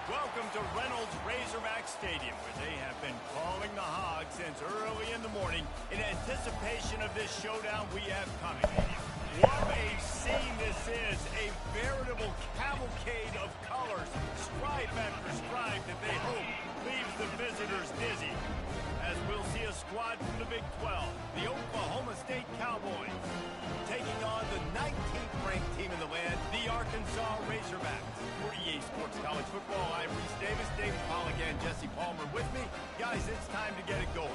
Welcome to Reynolds Razorback Stadium, where they have been calling the Hogs since early in the morning in anticipation of this showdown we have coming. What a scene this is, a veritable cavalcade of colors, stripe after stripe that they hope leaves the visitors dizzy. As we'll see a squad from the Big 12, the Oklahoma State Cowboys, taking on the 19th ranked team in the land, the Arkansas Razorbacks. For EA Sports College Football, I'm Reese Davis, David Pollack, and Jesse Palmer with me. Guys, it's time to get it going.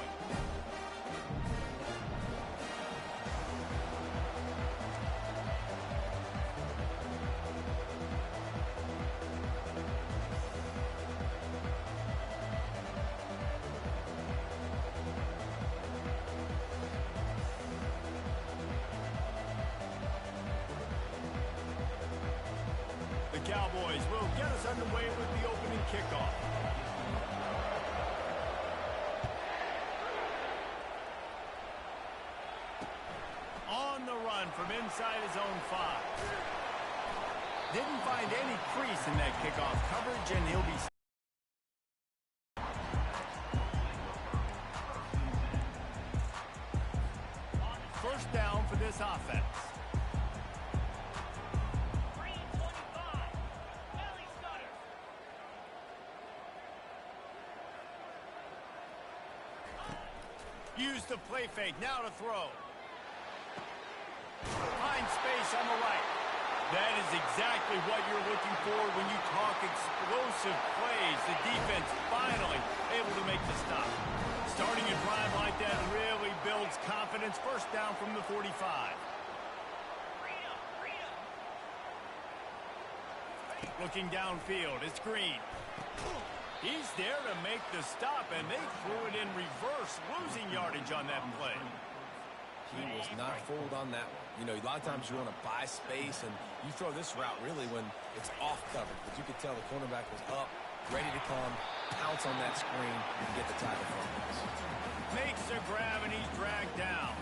The Cowboys will get us underway with the opening kickoff. On the run from inside his own 5. Didn't find any crease in that kickoff coverage, and he'll be... First down for this offense. Use the play fake, now to throw. Find space on the right. That is exactly what you're looking for when you talk explosive plays. The defense finally able to make the stop. Starting a drive like that really builds confidence. First down from the 45. Looking downfield, it's Green. He's there to make the stop, and they threw it in reverse, losing yardage on that play. He was not fooled on that one. You know, a lot of times you want to buy space, and you throw this route really when it's off coverage. But you could tell the cornerback was up, ready to come, pounce on that screen, and get the tackle from him. Makes a grab, and he's dragged down.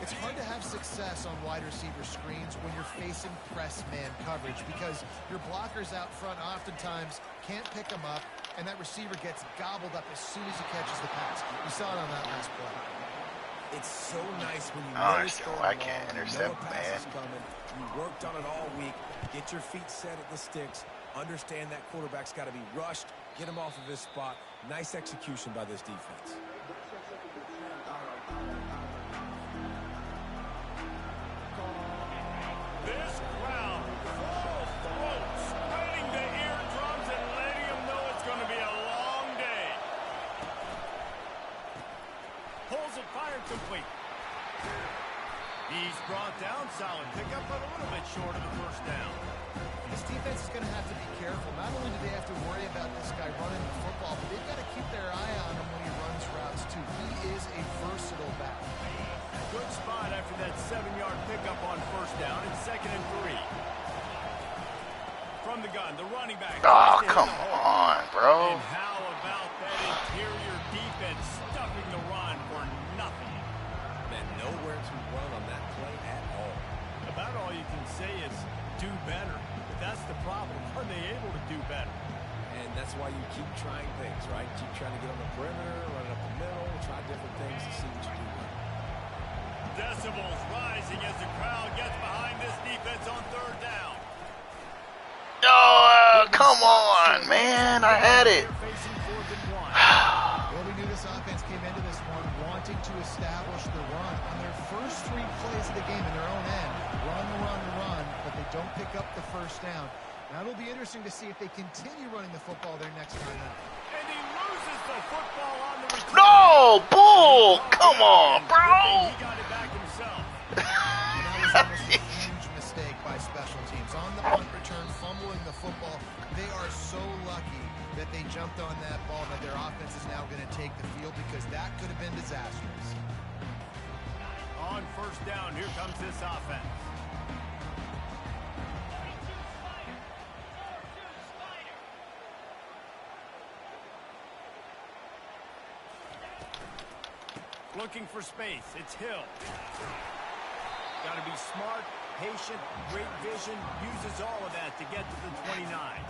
It's hard to have success on wide receiver screens when you're facing press man coverage because your blockers out front oftentimes can't pick them up, and that receiver gets gobbled up as soon as he catches the pass. You saw it on that last play. It's so nice when you I understand why I can't intercept, man. You worked on it all week. Get your feet set at the sticks. Understand that quarterback's got to be rushed. Get him off of his spot. Nice execution by this defense. This crowd full throats, spreading the eardrums and letting them know it's going to be a long day. defense is going to have to be careful. Not only do they have to worry about this guy running the football, but they've got to keep their eye on him when he runs routes, too. He is a versatile back. Good spot after that 7-yard pickup on first down and 2nd and 3. From the gun, the running back. Oh, come on, bro. And how about that interior defense stuffing the run for nothing? Man, nowhere to run on that play at all. About all you can say is do better. But that's the problem. Are they able to do better? And that's why you keep trying things, right? Keep trying to get on the perimeter, run up the middle, try different things to see what you do. Decibels rising as the crowd gets behind this defense on 3rd down. Oh, come on, man. I had it. Well, we knew this offense came into this one wanting to establish the run on their first 3 plays of the game in their own end. Run, but they don't pick up the first down. Now it'll be interesting to see if they continue running the football their next time out. And he loses the football on the return. No, Bull. Come on, bro. He got it back himself. That was almost a huge mistake by special teams. On the punt return, fumbling the football. They are so lucky that they jumped on that ball, that their offense is now going to take the field, because that could have been disastrous. On first down, here comes this offense. Looking for space. It's Hill. Got to be smart, patient, great vision. Uses all of that to get to the 29.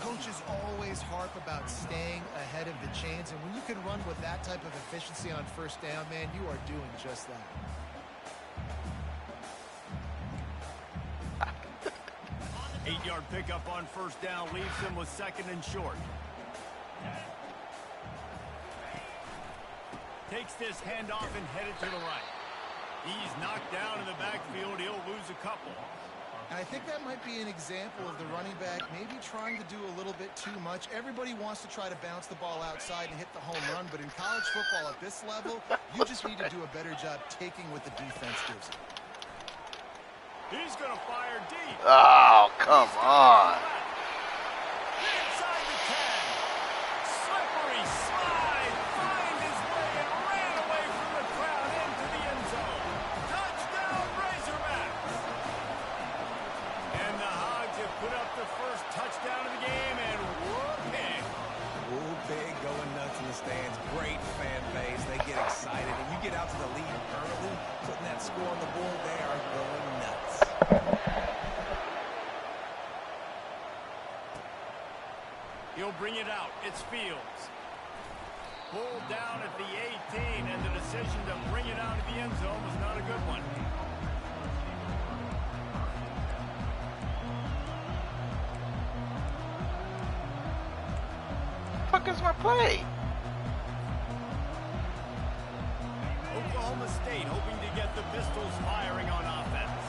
Coaches always harp about staying ahead of the chains, and when you can run with that type of efficiency on first down, man, you are doing just that. Eight-yard pickup on first down leaves him with 2nd and short. Takes this handoff and headed to the right. He's knocked down in the backfield. He'll lose a couple. And I think that might be an example of the running back maybe trying to do a little bit too much. Everybody wants to try to bounce the ball outside and hit the home run, but in college football at this level, you just need to do a better job taking what the defense gives you. He's going to fire deep. Oh, come on. Inside the 10. Slippery slide. Find his way and ran away from the crowd into the end zone. Touchdown, Razorbacks. And the Hogs have put up the first touchdown of the game, and whoop-pig. Woo big, going nuts in the stands. Great fan base. They get excited. And you get out to the lead early, putting that score on the board, they are going nuts. He'll bring it out. It's Fields. Pulled down at the 18, and the decision to bring it out of the end zone was not a good one. Fuck is my play? Oklahoma State hoping to get the Pistols firing on offense.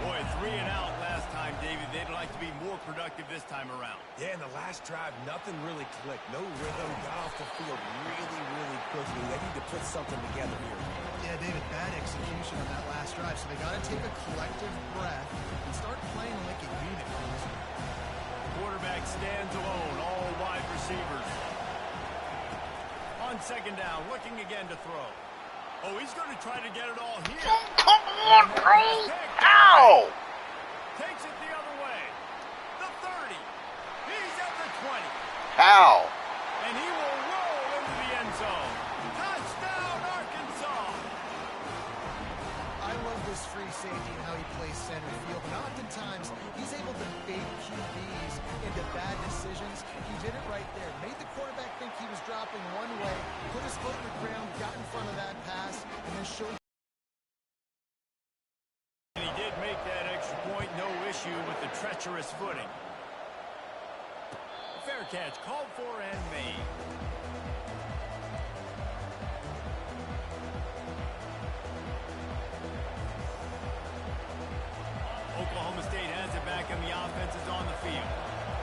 Boy, 3 and out last time, David. They'd like to be more productive this time around. Yeah, in the last drive, nothing really clicked. No rhythm. Got off the field really quickly. They need to put something together here. Yeah, David, bad execution on that last drive, so they got to take a collective breath and start playing like a unit. Quarterback stands alone, all wide receivers. On 2nd down, looking again to throw. Oh, he's going to try to get it all here. Oh, come on, bro. Ow. Takes it the other way. The 30. He's at the 20. How? And he will roll into the end zone. Touchdown, Arkansas. I love this free safety and how he plays center field. And oftentimes, he's able to bait QBs into bad decisions. He did it right there. Made the quarterback think he was dropping one way, put his foot in the ground, got in front of that pass, and then showed. And he did make that extra point. No issue with the treacherous footing. Fair catch called for and made. Oklahoma State has it back, and the offense is on the field.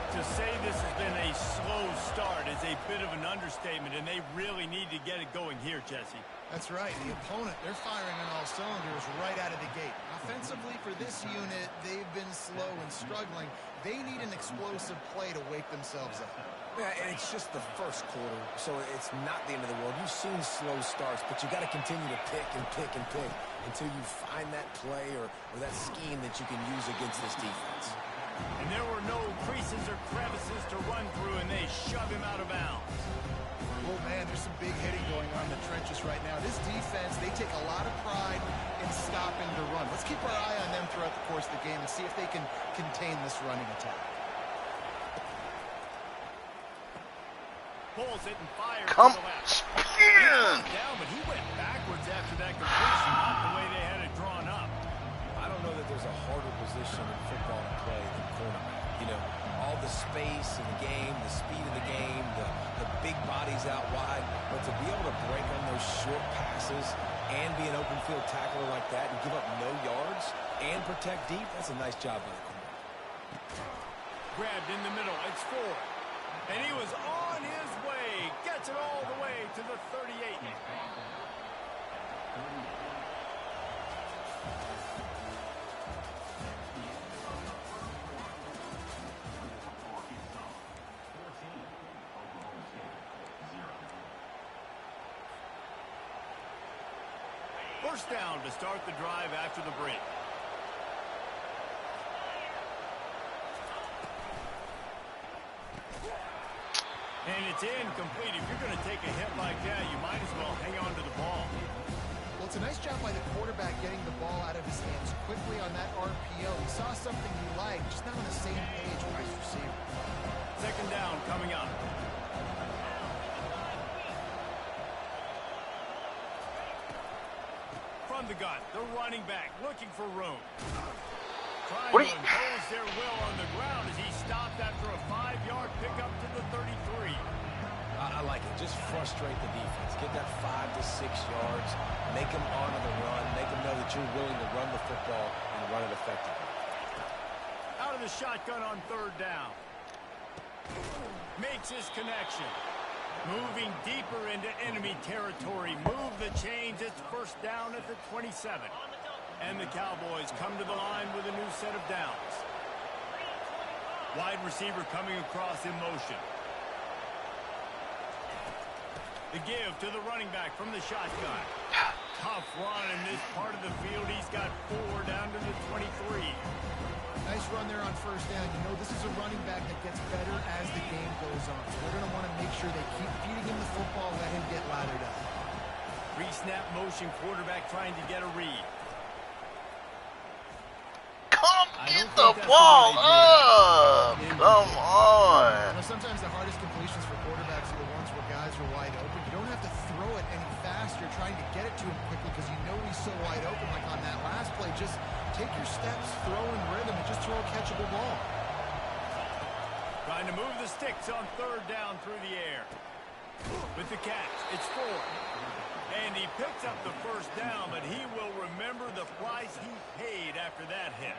To say this has been a slow start is a bit of an understatement, and they really need to get it going here, Jesse. That's right. The opponent, they're firing on all cylinders right out of the gate. Offensively for this unit, they've been slow and struggling. They need an explosive play to wake themselves up. Yeah, and it's just the first quarter, so it's not the end of the world. You've seen slow starts, but you got to continue to pick and pick and pick until you find that play or that scheme that you can use against this defense. And there were no creases or crevices to run through, and they shove him out of bounds. Oh, man, there's some big hitting going on in the trenches right now. This defense, they take a lot of pride in stopping the run. Let's keep our eye on them throughout the course of the game and see if they can contain this running attack. Pulls it and fires Come to the left. spin. Down, but he went backwards after that completion, not the way they had it drawn up. I don't know that there's a harder position in football to play than cornerback. You know, all the space in the game, the speed of the game, the big bodies out wide, but to be able to break on those short passes and be an open field tackler like that and give up no yards and protect deep, that's a nice job by the corner. Grabbed in the middle, it's Ford. And he was on his way, gets it all the way to the 38. First down to start the drive after the break. And it's incomplete. If you're going to take a hit like that, you might as well hang on to the ball. Well, it's a nice job by the quarterback getting the ball out of his hands quickly on that RPO. He saw something he liked, just not on the same page with his receiver. Second down coming up. From the gun, the running back looking for room. Trying to impose their will on the ground as he stopped after a 5-yard pickup to the 33. I like it. Just frustrate the defense. Get that 5 to 6 yards. Make them honor the run. Make them know that you're willing to run the football and run it effectively. Out of the shotgun on third down. Makes his connection. Moving deeper into enemy territory. Move the chains. It's first down at the 27. And the Cowboys come to the line with a new set of downs. Wide receiver coming across in motion. The give to the running back from the shotgun. Tough run in this part of the field. He's got 4 down to the 23. Nice run there on first down. You know, this is a running back that gets better as the game goes on. So they're going to want to make sure they keep feeding him the football, let him get lathered up. Pre-snap motion, quarterback trying to get a read. Come get the ball up. Come on. You know, sometimes the hardest completions for quarterbacks are the ones where guys are wide open. You don't have to throw it any faster trying to get it to him quickly because you know he's so wide open. Like on that last play, just take your steps, throw in rhythm, and just throw a catchable ball. Trying to move the sticks on third down through the air. With the catch, it's Ford. And he picks up the first down, but he will remember the price he paid after that hit.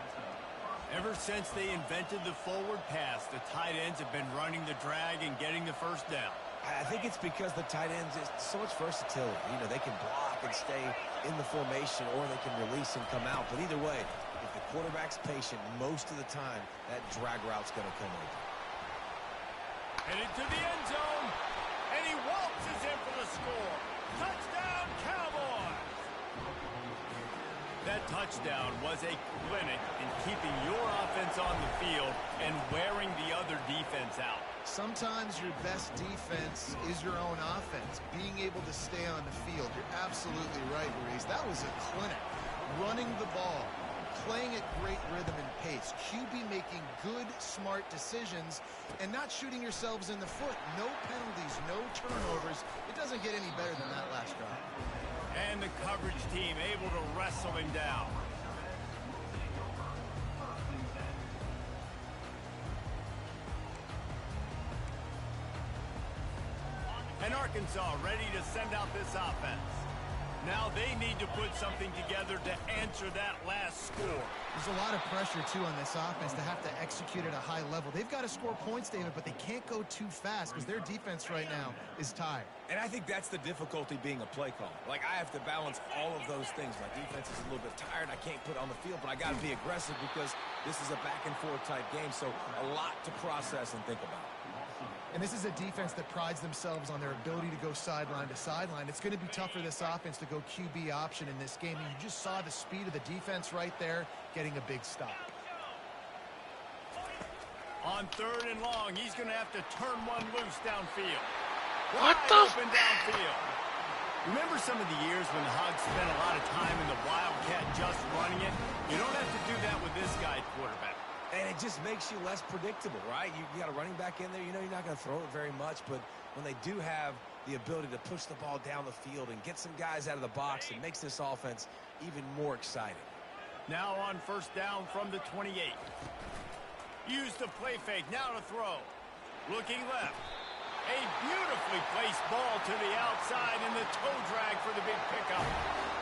Ever since they invented the forward pass, the tight ends have been running the drag and getting the first down. I think it's because the tight ends is so much versatility. You know, they can block and stay in the formation, or they can release and come out. But either way, if the quarterback's patient, most of the time, that drag route's going to come over. Headed to the end zone, and he waltzes in for the score. Touchdown, Cowboys! That touchdown was a clinic in keeping your offense on the field and wearing the other defense out. Sometimes your best defense is your own offense, being able to stay on the field. You're absolutely right, Maurice. That was a clinic. Running the ball, playing at great rhythm and pace, QB making good, smart decisions, and not shooting yourselves in the foot. No penalties, no turnovers. It doesn't get any better than that last drive. And the coverage team able to wrestle him down. And Arkansas ready to send out this offense. Now they need to put something together to answer that last score. There's a lot of pressure, too, on this offense to have to execute at a high level. They've got to score points, David, but they can't go too fast because their defense right now is tired. And I think that's the difficulty being a play caller. Like, I have to balance all of those things. My defense is a little bit tired. I can't put on the field, but I got to be aggressive because this is a back-and-forth type game, so a lot to process and think about. And this is a defense that prides themselves on their ability to go sideline to sideline. It's going to be tough for this offense to go QB option in this game. And you just saw the speed of the defense right there getting a big stop. On 3rd and long, he's going to have to turn one loose downfield. What the? Open downfield. Remember some of the years when the Hogs spent a lot of time in the Wildcat just running it? You don't have to do that with this guy quarterback. And it just makes you less predictable, right? You got a running back in there. You know you're not going to throw it very much, but when they do have the ability to push the ball down the field and get some guys out of the box, it makes this offense even more exciting. Now on 1st down from the 28. Use the play fake. Now to throw. Looking left. A beautifully placed ball to the outside and the toe drag for the big pickup.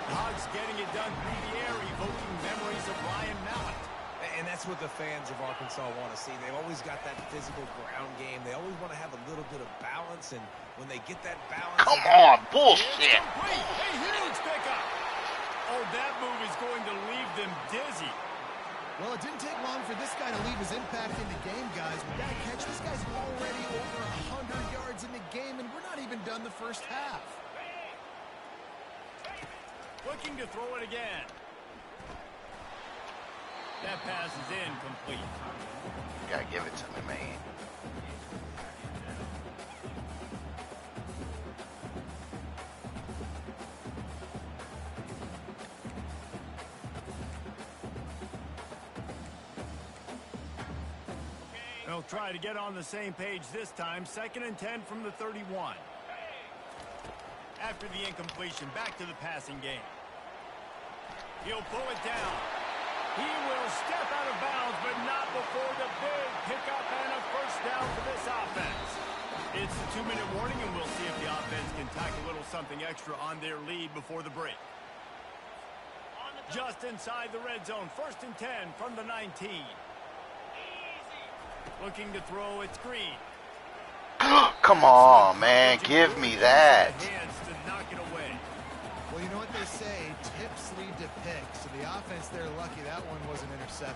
Hogs getting it done through the air, evoking memories of Ryan Mallett. And that's what the fans of Arkansas want to see. They've always got that physical ground game. They always want to have a little bit of balance, and when they get that balance... Come on, bullshit. A huge pickup. Oh, that move is going to leave them dizzy. Well, it didn't take long for this guy to leave his impact in the game, guys. With that catch, this guy's already over 100 yards in the game, and we're not even done the first half. Looking to throw it again. That pass is incomplete. Gotta give it to me, man. They'll try to get on the same page this time. 2nd and 10 from the 31. After the incompletion, back to the passing game. He'll pull it down. He will step out of bounds, but not before the big pickup and a 1st down for this offense. It's the 2-minute warning, and we'll see if the offense can tack a little something extra on their lead before the break. Just inside the red zone, 1st and 10 from the 19. Looking to throw, it's Green. Come on, man. Give me that. Hands to knock it away. Well, you know what they say, tips lead to picks. So the offense, they're lucky that one wasn't intercepted.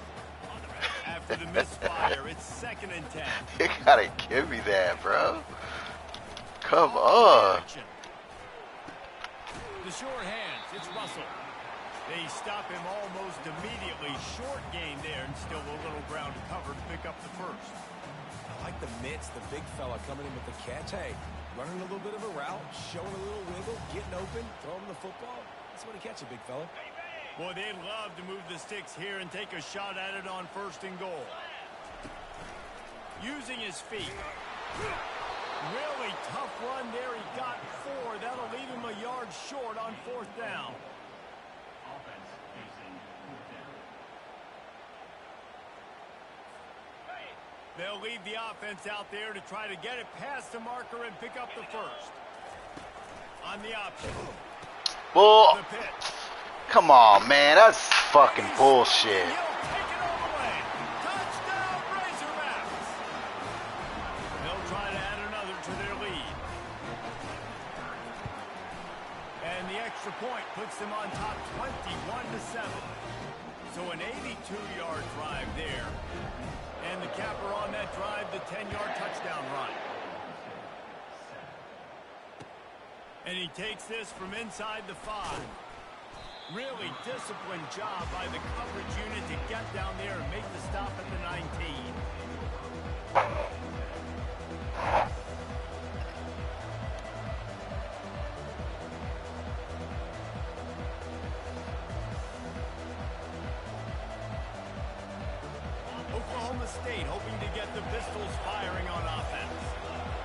After the misfire, it's 2nd and 10. You gotta give me that, bro. Come on. The short hands, it's Russell. They stop him almost immediately. Short gain there, and still a little ground cover to pick up the 1st. I like the mitts, the big fella coming in with the catch. Hey, running a little bit of a route, showing a little wiggle, getting open, throwing the football. That's what he catch, a big fella. Boy, they'd love to move the sticks here and take a shot at it on 1st and goal. Using his feet. Really tough run there. He got 4. That'll leave him a yard short on 4th down. They'll leave the offense out there to try to get it past the marker and pick up the 1st. On the option. Well, The pitch. come on, man. That's fucking bullshit. He'll take it all the way. Touchdown, Razorbacks. They'll try to add another to their lead. And the extra point puts them on top 21-7. So an 82-yard drive there. And the capper on that drive, the 10-yard touchdown run. And he takes this from inside the 5. Really disciplined job by the coverage unit to get down there and make the stop at the 19. Oklahoma State hoping to get the Pistols firing on offense.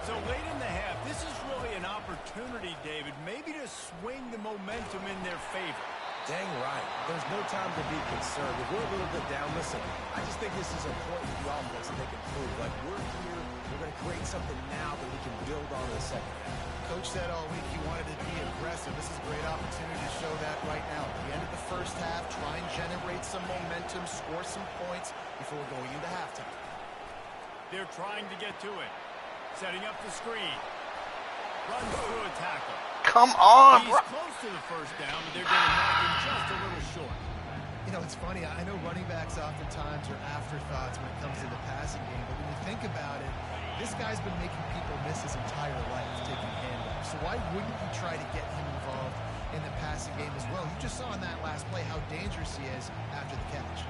So late in the half, this is really an opportunity, David, maybe to swing the momentum in their favor. Dang right. There's no time to be concerned. If we're a little bit down, listen, I just think this is a point with the offense that they can prove. Like, we're here, we're going to create something now that we can build on in the second half. Coach said all week he wanted to be aggressive. This is a great opportunity to show that right now. At the end of the first half, try and generate some momentum, score some points before going into halftime. They're trying to get to it. Setting up the screen. Runs through a tackle. Come on, He's bro. close to the first down, but they're going to knock him just a little short. You know, it's funny. I know running backs oftentimes are afterthoughts when it comes to the passing game, but when you think about it, this guy's been making people miss his entire life taking handoffs. So why wouldn't you try to get him involved in the passing game as well? You just saw in that last play how dangerous he is after the catch.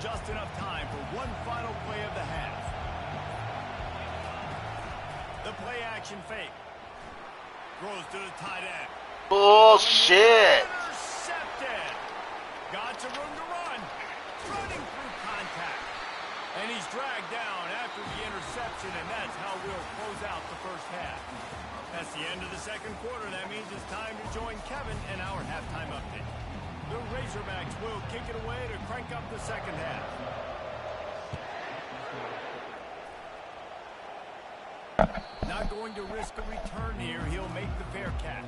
Just enough time for one final play of the half. The play action fake. Throws to the tight end. Bullshit. Intercepted. Got some room to run. Running through contact. And he's dragged down after the interception, and that's how we'll close out the first half. That's the end of the second quarter. That means it's time to join Kevin in our halftime update. The Razorbacks will kick it away to crank up the second half. Not going to risk a return here. He'll make the fair catch.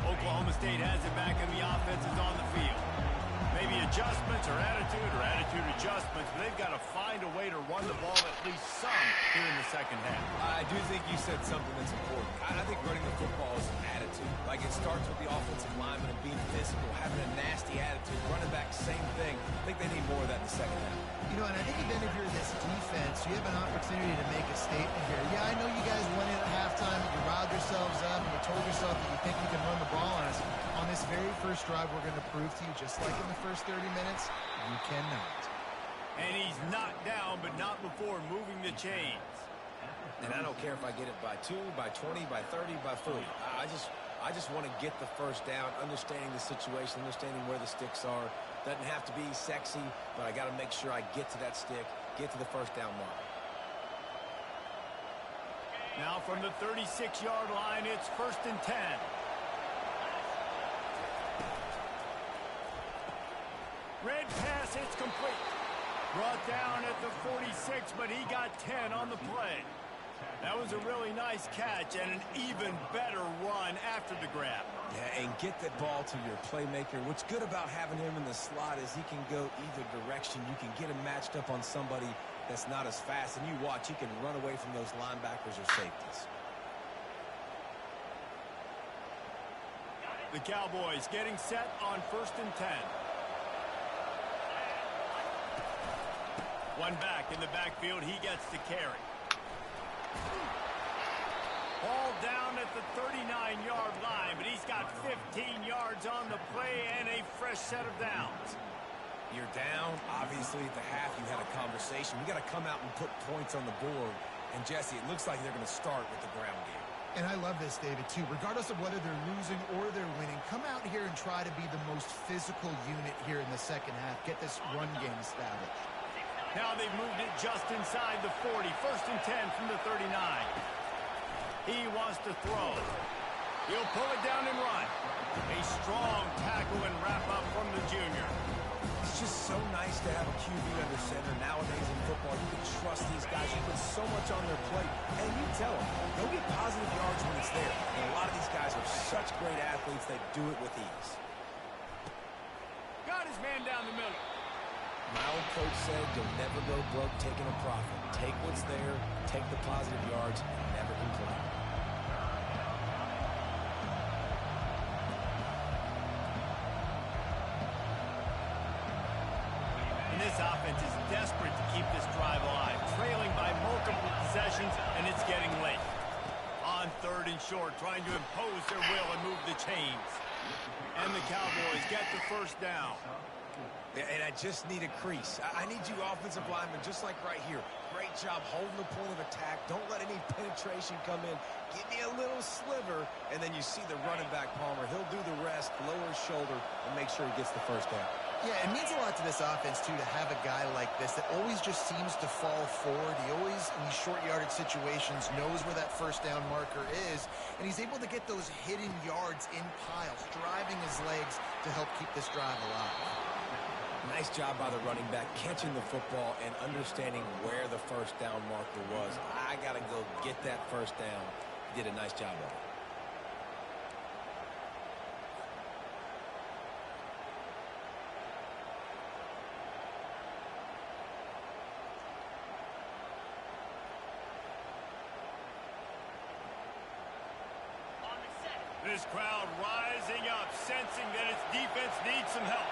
Oklahoma State has it back and the offense is on the field. Maybe adjustments or attitude adjustments, but they've got to find a way to run the ball at least some here in the second half. I do think you said something that's important. I think running the football is an attitude. Like, it starts with the offensive lineman and being physical, having a nasty attitude. Running back, same thing. I think they need more of that in the second half. You know, and I think even if you're this defense, you have an opportunity to make a statement here. Yeah, I know you guys went in at halftime, you riled yourselves up, and you told yourself that you think you can run the ball on us. On this very first drive, we're going to prove to you, just like in the first 30 minutes, you cannot. And he's knocked down, but not before moving the chains. And I don't care if I get it by 2, by 20, by 30, by 40. I just want to get the first down, understanding the situation, understanding where the sticks are. Doesn't have to be sexy, but I got to make sure I get to that stick, get to the first down mark. Now from the 36-yard line, it's 1st and 10. Red pass, it's complete. Brought down at the 46, but he got 10 on the play. That was a really nice catch and an even better run after the grab. Yeah, and get that ball to your playmaker. What's good about having him in the slot is he can go either direction. You can get him matched up on somebody that's not as fast, and you watch, he can run away from those linebackers or safeties. The Cowboys getting set on 1st and 10. One back in the backfield, he gets to carry. Ball down at the 39-yard line, but he's got 15 yards on the play and a fresh set of downs. You're down. Obviously, at the half, you had a conversation. We got to come out and put points on the board. And, Jesse, it looks like they're going to start with the ground game. And I love this, David, too. Regardless of whether they're losing or they're winning, come out here and try to be the most physical unit here in the second half. Get this run game established. Now they've moved it just inside the 40. 1st and 10 from the 39. He wants to throw. He'll pull it down and run. A strong tackle and wrap up from the junior. It's just so nice to have a QB under center. Nowadays in football, you can trust these guys. You put so much on their plate. And you tell them, they'll get positive yards when it's there. And a lot of these guys are such great athletes, they do it with ease. Got his man down the middle. My old coach said you'll never go broke taking a profit. Take what's there, take the positive yards, and never complain. And this this offense is desperate to keep this drive alive, trailing by multiple possessions, and it's getting late. On 3rd and short, trying to impose their will and move the chains. And the Cowboys get the first down. And I just need a crease. I need you offensive linemen, just like right here. Great job holding the point of attack. Don't let any penetration come in. Give me a little sliver, and then you see the running back, Palmer. He'll do the rest, lower his shoulder, and make sure he gets the first down. Yeah, it means a lot to this offense, too, to have a guy like this that always just seems to fall forward. He always, in these short yardage situations, knows where that first down marker is, and he's able to get those hidden yards in piles, driving his legs to help keep this drive alive. Nice job by the running back, catching the football and understanding where the first down marker was. I got to go get that first down. He did a nice job of it. This crowd rising up, sensing that its defense needs some help.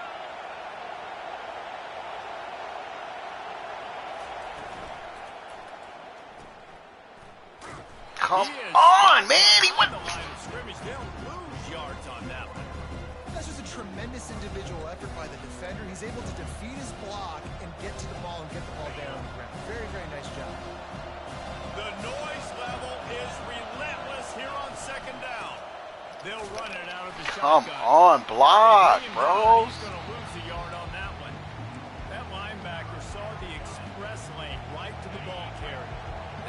Come on, man. He went. The line of scrimmage, they'll lose yards on that one. That's just a tremendous individual effort by the defender. He's able to defeat his block and get to the ball and get the ball down on the ground. Very, very nice job. The noise level is relentless here on 2nd down. They'll run it out of the Come shotgun. on, block, bros. He's going to lose a yard on that one. That linebacker saw the express lane right to the ball carrier.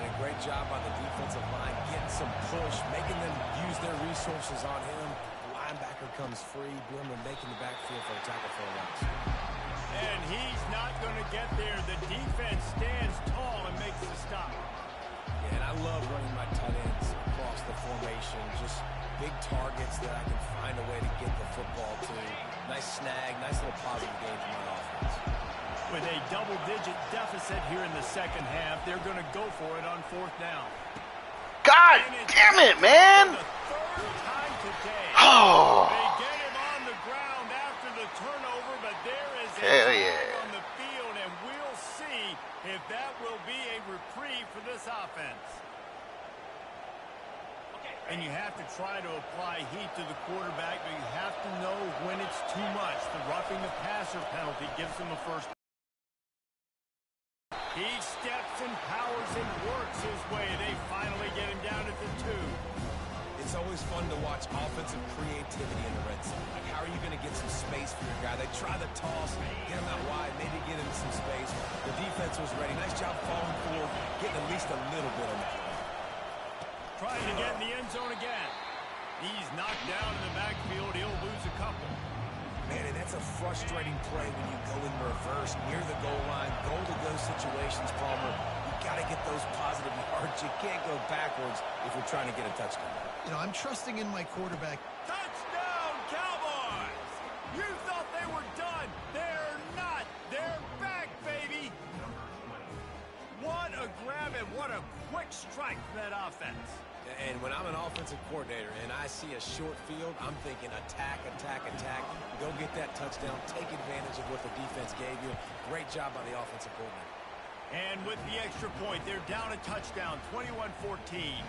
And a great job on the defensive line, getting some push, making them use their resources on him. The linebacker comes free, Boomer making the backfield for a tackle for a loss. And he's not going to get there. The defense stands tall and makes the stop. Yeah, and I love running my tight ends across the formation. Just big targets that I can find a way to get the football to. Nice snag, nice little positive game for my offense. With a double-digit deficit here in the 2nd half, they're going to go for it on 4th down. God damn it, man. The 3rd time today. Oh. They get him on the ground after the turnover, but there is a Hell flag yeah. on the field, and we'll see if that will be a reprieve for this offense. And you have to try to apply heat to the quarterback, but you have to know when it's too much. The roughing the passer penalty gives him a first. He steps and powers and works his way. They finally get him down at the 2. It's always fun to watch offensive creativity in the red zone. Like, how are you going to get some space for your guy? They try the toss, get him out wide, maybe get him some space. The defense was ready. Nice job falling forward, getting at least a little bit on the play. Trying to get in the end zone again. He's knocked down in the backfield. He'll lose a couple. Man, and that's a frustrating play when you go in reverse near the goal line. Goal-to-go situations, Palmer. You got to get those positive yards. You can't go backwards if you're trying to get a touchdown. You know, I'm trusting in my quarterback. Touchdown, Cowboys! You thought they were done. They're not. They're back, baby. What a grab and what a quick strike for that offense. And when I'm an offensive coordinator and I see a short field, I'm thinking attack, attack, attack. Go get that touchdown. Take advantage of what the defense gave you. Great job by the offensive coordinator. And with the extra point, they're down a touchdown, 21-14.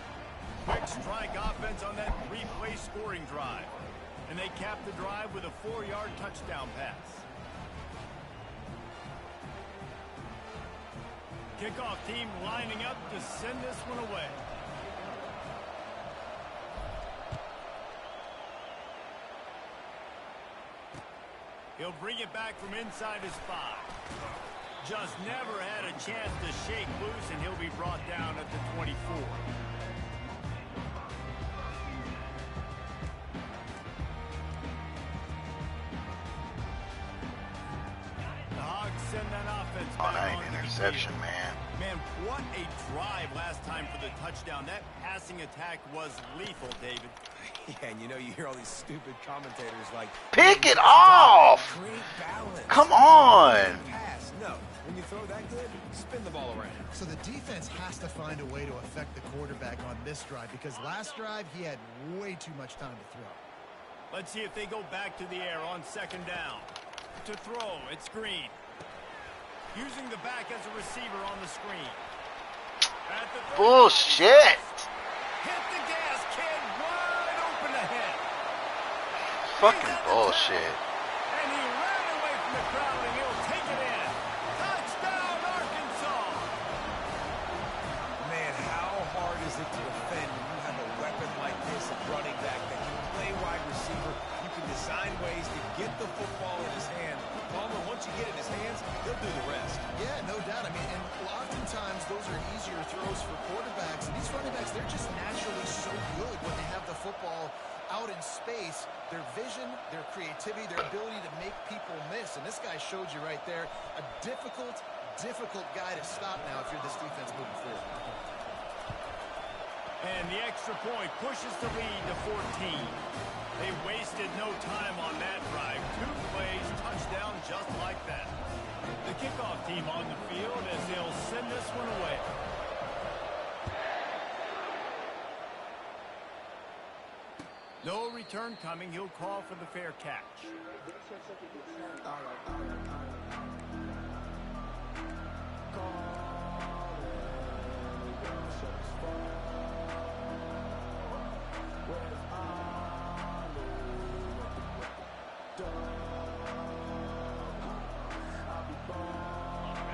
Quick strike offense on that 3-play scoring drive. And they cap the drive with a 4-yard touchdown pass. Kickoff team lining up to send this one away. He'll bring it back from inside his 5. Just never had a chance to shake loose, and he'll be brought down at the 24. The Hogs send that offense back Oh, that onto ain't the interception, field. man. Man, what a drive last time for the touchdown. That passing attack was lethal, David. Yeah, and you know, you hear all these stupid commentators like, Pick it off! create balance. Come on! Pass. No. When you throw that good, spin the ball around. So the defense has to find a way to affect the quarterback on this drive because last drive he had way too much time to throw. Let's see if they go back to the air on 2nd down. To throw, it's Green. Using the back as a receiver on the screen. At the Bullshit. Hit the gas, kid. Wide open ahead. Fucking bullshit. And he ran away from the crowd, and he'll take it in. Touchdown, Arkansas. Man, how hard is it to defend when you have a weapon like this at running back that can play wide receiver? You can design ways to get the football in his hand. Palmer, once you get it in his hands, he'll do the rest. Yeah, no doubt. I mean, and oftentimes those are easier throws for quarterbacks. And these running backs, they're just naturally so good when they have the football out in space. Their vision, their creativity, their ability to make people miss. And this guy showed you right there, a difficult guy to stop now if you're this defense moving forward. And the extra point pushes the lead to 14. They wasted no time on that drive. 2 plays, touchdown just like that. The kickoff team on the field as they'll send this one away. No return coming. He'll call for the fair catch.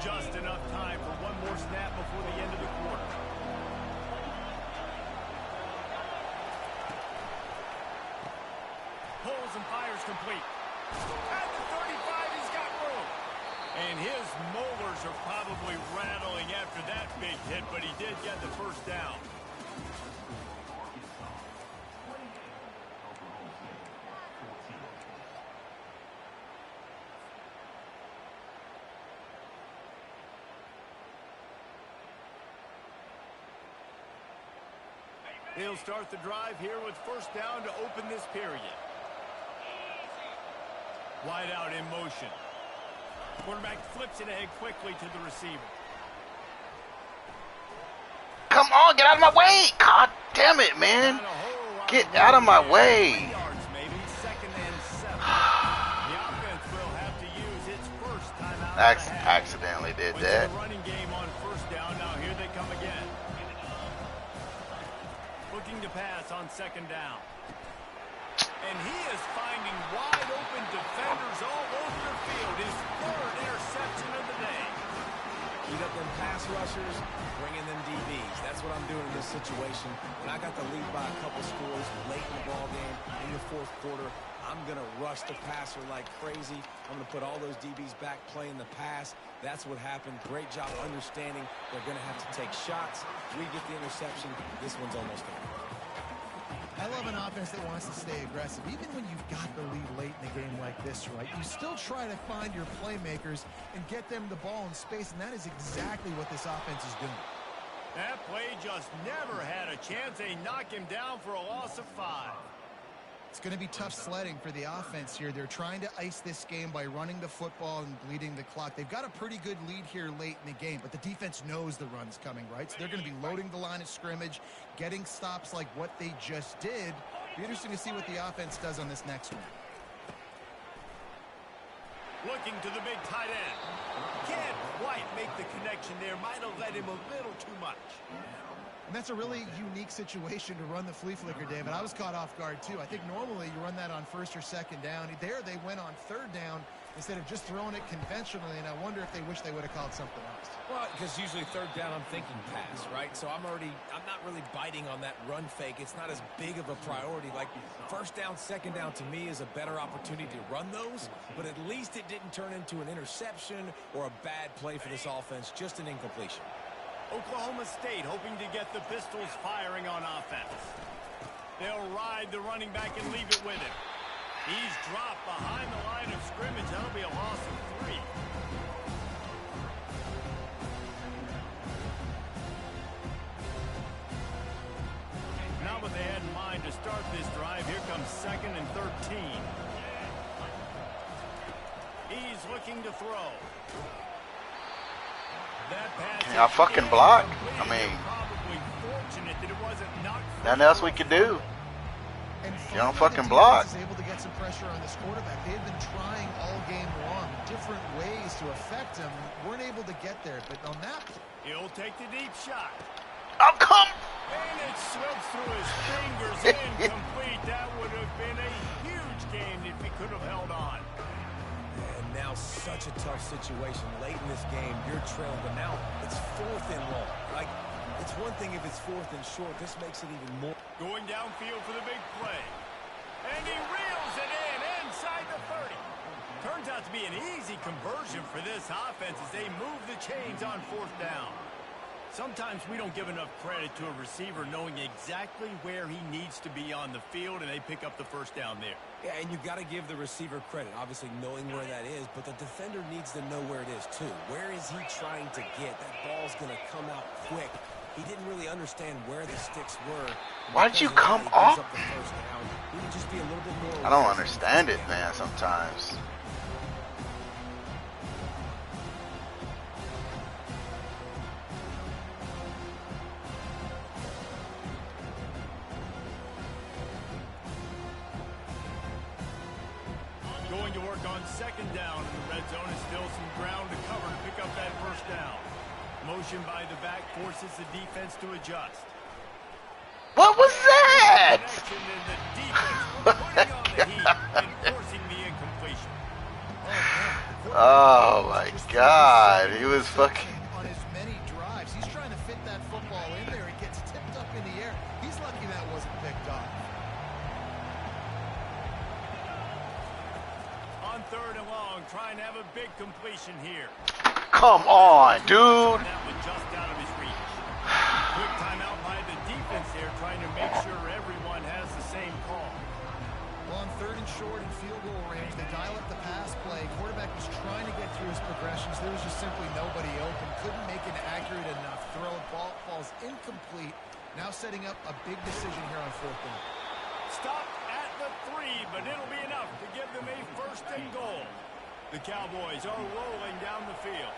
Just enough time for one more snap before the end of the quarter. Pulls and fires complete. At the 35, he's got room. And his molars are probably rattling after that big hit, but he did get the first down. He'll start the drive here with first down to open this period. Wide out in motion. Quarterback flips it ahead quickly to the receiver. Come on, get out of my way. God damn it, man. Get out of my way. Maybe 2nd and 7. The offense will have to use its first timeout. Accidentally did that. The running game on first down. Now here they come again. Looking to pass on 2nd down. And he is finding wide open defenders all over the field. His 3rd interception of the day. You got them pass rushers, bring in them DBs. That's what I'm doing in this situation. When I got the lead by a couple scores late in the ball game, in the 4th quarter, I'm going to rush the passer like crazy. I'm going to put all those DBs back playing the pass. That's what happened. Great job understanding they're going to have to take shots. We get the interception. This one's almost done. I love an offense that wants to stay aggressive. Even when you've got the lead late in a game like this, right, you still try to find your playmakers and get them the ball in space, and that is exactly what this offense is doing. That play just never had a chance. They knock him down for a loss of 5. It's going to be tough sledding for the offense here. They're trying to ice this game by running the football and bleeding the clock. They've got a pretty good lead here late in the game, but the defense knows the run's coming, right? So they're going to be loading the line of scrimmage, getting stops like what they just did. Be interesting to see what the offense does on this next one. Looking to the big tight end. Can't quite make the connection there. Might have led him a little too much. And that's a really unique situation to run the flea flicker, David. I was caught off guard, too. I think normally you run that on 1st or 2nd down. There they went on 3rd down instead of just throwing it conventionally, and I wonder if they wish they would have called something else. Well, because usually 3rd down, I'm thinking pass, right? So I'm not really biting on that run fake. It's not as big of a priority. Like 1st down, 2nd down to me is a better opportunity to run those, but at least it didn't turn into an interception or a bad play for this offense, just an incompletion. Oklahoma State hoping to get the Pistols firing on offense. They'll ride the running back and leave it with him. He's dropped behind the line of scrimmage. That'll be a loss of 3. Not what they had in mind to start this drive. Here comes 2nd and 13. He's looking to throw. Can I fucking block? I mean, nothing else we could do. And You don't finally, fucking the block. defense is able to get some pressure on this quarterback. They had been trying all game long, different ways to affect him. Weren't able to get there, but on that, He'll take the deep shot. Oh, come. And it slips through his fingers, incomplete. That would have been a huge game if he could have held on. And now such a tough situation. Late in this game, you're trailing, but now it's 4th and long. Like, it's one thing if it's 4th and short. This makes it even more. Going downfield for the big play. And he reels it in inside the 30. Turns out to be an easy conversion for this offense as they move the chains on 4th down. Sometimes we don't give enough credit to a receiver knowing exactly where he needs to be on the field, and they pick up the 1st down there. Yeah, and you got to give the receiver credit, obviously knowing where that is, but the defender needs to know where it is too. Where is he trying to get? That ball's going to come out quick. He didn't really understand where the sticks were. Why'd you come off? off? He would just be a little bit more. I don't understand it, man, sometimes. Going to work on 2nd down in the red zone, and still some ground to cover to pick up that 1st down. Motion by the back forces the defense to adjust. What was that? Connection in the defense, putting on the heat and forcing the incompletion. Oh my God, he was fucking. on his many drives, he's trying to fit that football in there. It gets tipped up in the air. He's lucky that wasn't picked up. On 3rd and long, trying to have a big completion here. Come on, dude. That one just out of his reach. Quick timeout by the defense there, trying to make sure everyone has the same call. Well, on 3rd and short and field goal range, they dial up the pass play. Quarterback was trying to get through his progressions. There was just simply nobody open. Couldn't make an accurate enough throw. Ball falls incomplete. Now setting up a big decision here on 4th down. Stop at the 3, but it'll be enough to give them a 1st and goal. The Cowboys are rolling down the field.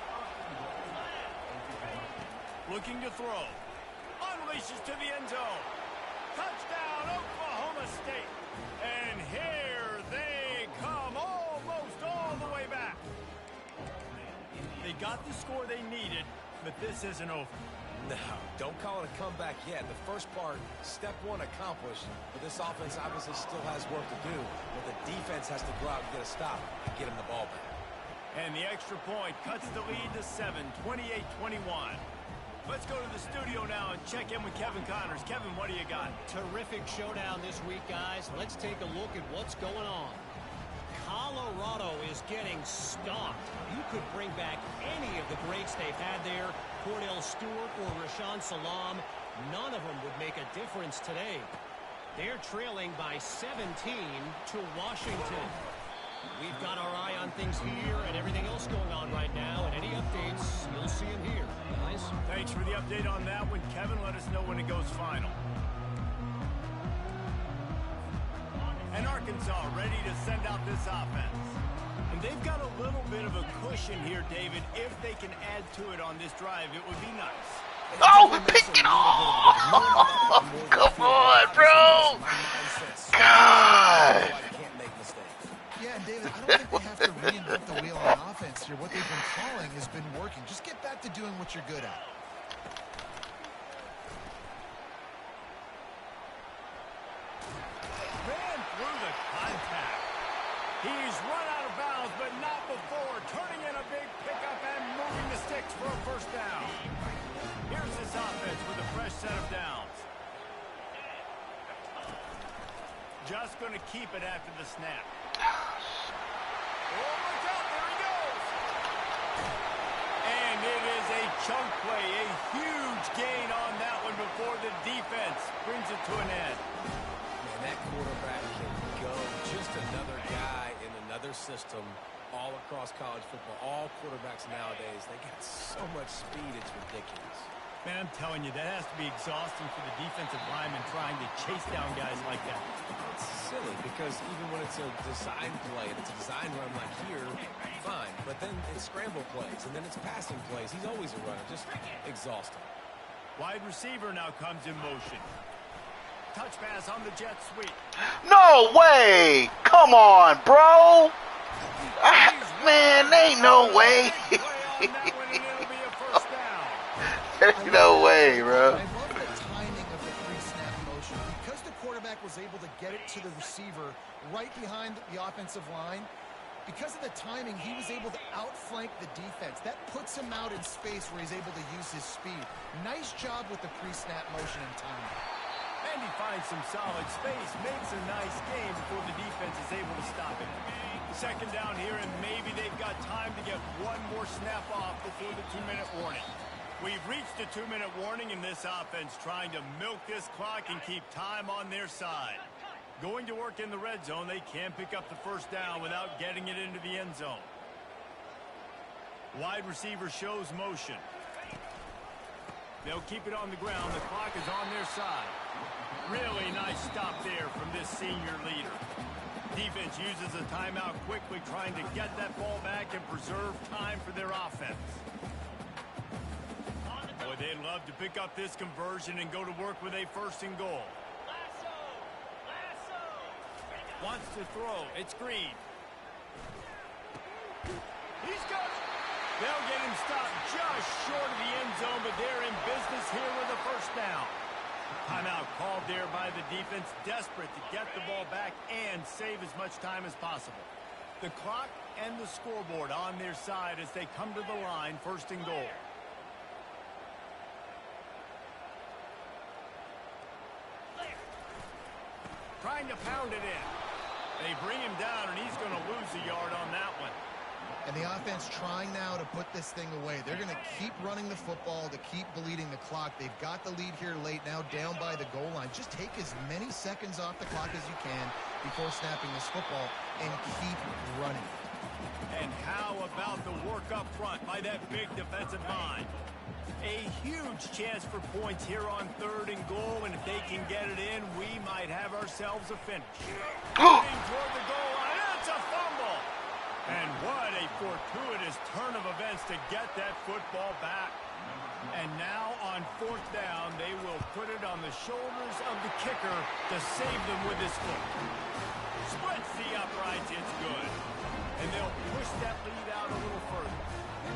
Looking to throw. Unleashes to the end zone. Touchdown, Oklahoma State. And here they come, almost all the way back. They got the score they needed, but this isn't over. No, don't call it a comeback yet. The first part, step 1 accomplished, but this offense obviously still has work to do. But the defense has to go out and get a stop and get him the ball back. And the extra point cuts the lead to 7, 28-21. Let's go to the studio now and check in with Kevin Connors. Kevin, what do you got? Terrific showdown this week, guys. Let's take a look at what's going on. Colorado is getting stomped. You could bring back any of the greats they've had there, Cordell Stewart or Rashaan Salaam. None of them would make a difference today. They're trailing by 17 to Washington. We've got our eye on things here and everything else going on right now, and any updates, you'll see them here, guys. Thanks for the update on that one, Kevin. Let us know when it goes final. And Arkansas ready to send out this offense. And they've got a little bit of a cushion here, David. If they can add to it on this drive, it would be nice. Oh, pick it off! Come on, bro! God! Yeah, and David, I don't think they have to reinvent the wheel on offense here. What they've been calling has been working. Just get back to doing what you're good at. Ran through the contact. He's run out of bounds, but not before. Turning in a big pickup and moving the sticks for a 1st down. Here's this offense with a fresh set of downs. Just going to keep it after the snap. Oh, look out, there he goes. And it is a chunk play, a huge gain on that one before the defense brings it to an end. Man, that quarterback can go. Just another guy in another system all across college football. All quarterbacks nowadays, they got so much speed, it's ridiculous. Man, I'm telling you, that has to be exhausting for the defensive lineman trying to chase down guys like that. It's silly because even when it's a design play and it's a design run like here, fine. But then it's scramble plays and then it's passing plays. He's always a runner, just exhausting. Wide receiver now comes in motion. touch pass on the jet sweep. No way! Come on, bro! Man, ain't no way. There's no way, bro. I love the timing of the three-snap motion. Because the quarterback was able to get it to the receiver right behind the offensive line, because of the timing, he was able to outflank the defense. That puts him out in space where he's able to use his speed. Nice job with the pre-snap motion and timing. And he finds some solid space, makes a nice game before the defense is able to stop it. Second down here, and maybe they've got time to get one more snap off before the 2-minute warning. We've reached the 2-minute warning in this offense, trying to milk this clock and keep time on their side. Going to work in the red zone, they can't pick up the first down without getting it into the end zone. Wide receiver shows motion. They'll keep it on the ground. The clock is on their side. Really nice stop there from this senior leader. Defense uses a timeout quickly, trying to get that ball back and preserve time for their offense. Boy, they'd love to pick up this conversion and go to work with a 1st and goal. Wants to throw. It's Green. He's got it. They'll get him stopped just short of the end zone, but they're in business here with a first down. Timeout called there by the defense, desperate to get the ball back and save as much time as possible. The clock and the scoreboard on their side as they come to the line, 1st and goal. Trying to pound it in. They bring him down, and he's going to lose a yard on that one. And the offense trying now to put this thing away. They're going to keep running the football to keep bleeding the clock. They've got the lead here late, now down by the goal line. Just take as many seconds off the clock as you can before snapping this football and keep running. And how about the work up front by that big defensive line? A huge chance for points here on 3rd and goal, and if they can get it in, we might have ourselves a finish. Heading toward the goal line, it's a fumble! And what a fortuitous turn of events to get that football back. And now on 4th down, they will put it on the shoulders of the kicker to save them with his foot. Splits the uprights, it's good. And they'll push that lead out a little further.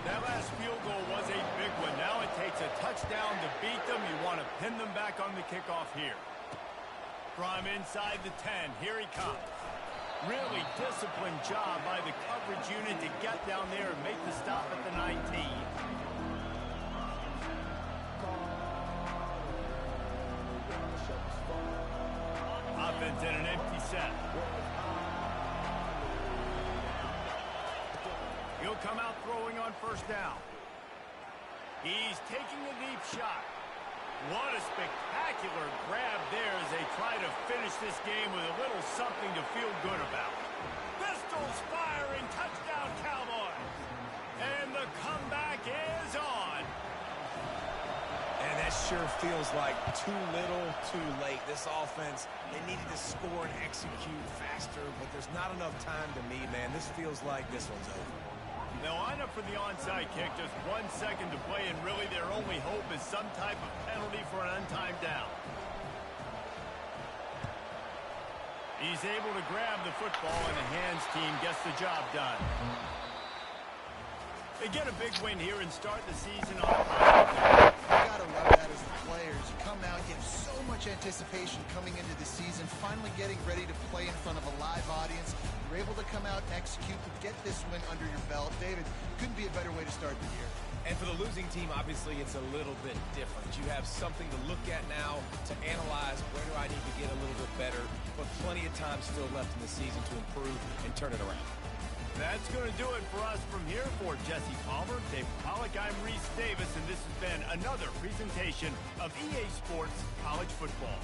That last field goal was a big one. Now it takes a touchdown to beat them. You want to pin them back on the kickoff here. From inside the 10, here he comes. Really disciplined job by the coverage unit to get down there and make the stop at the 19. Offense in an empty set. He'll come out throwing on 1st down. He's taking a deep shot. What a spectacular grab there as they try to finish this game with a little something to feel good about. Pistols firing, touchdown Cowboys. And the comeback is on. And that sure feels like too little, too late. This offense, they needed to score and execute faster, but there's not enough time to me, man. This feels like this one's over. They'll line up for the onside kick, just 1 second to play, and really their only hope is some type of penalty for an untimed down. He's able to grab the football, and the hands team gets the job done. They get a big win here and start the season off. You gotta love that as the players. You come out, you have so much anticipation coming into the season, finally getting ready to play in front of a live audience. You're able to come out and execute to get this win under your belt. David, couldn't be a better way to start the year. And for the losing team, obviously, it's a little bit different. You have something to look at now to analyze where do I need to get a little bit better, but plenty of time still left in the season to improve and turn it around. That's going to do it for us from here. For Jesse Palmer, Dave Pollock, I'm Reese Davis, and this has been another presentation of EA Sports College Football.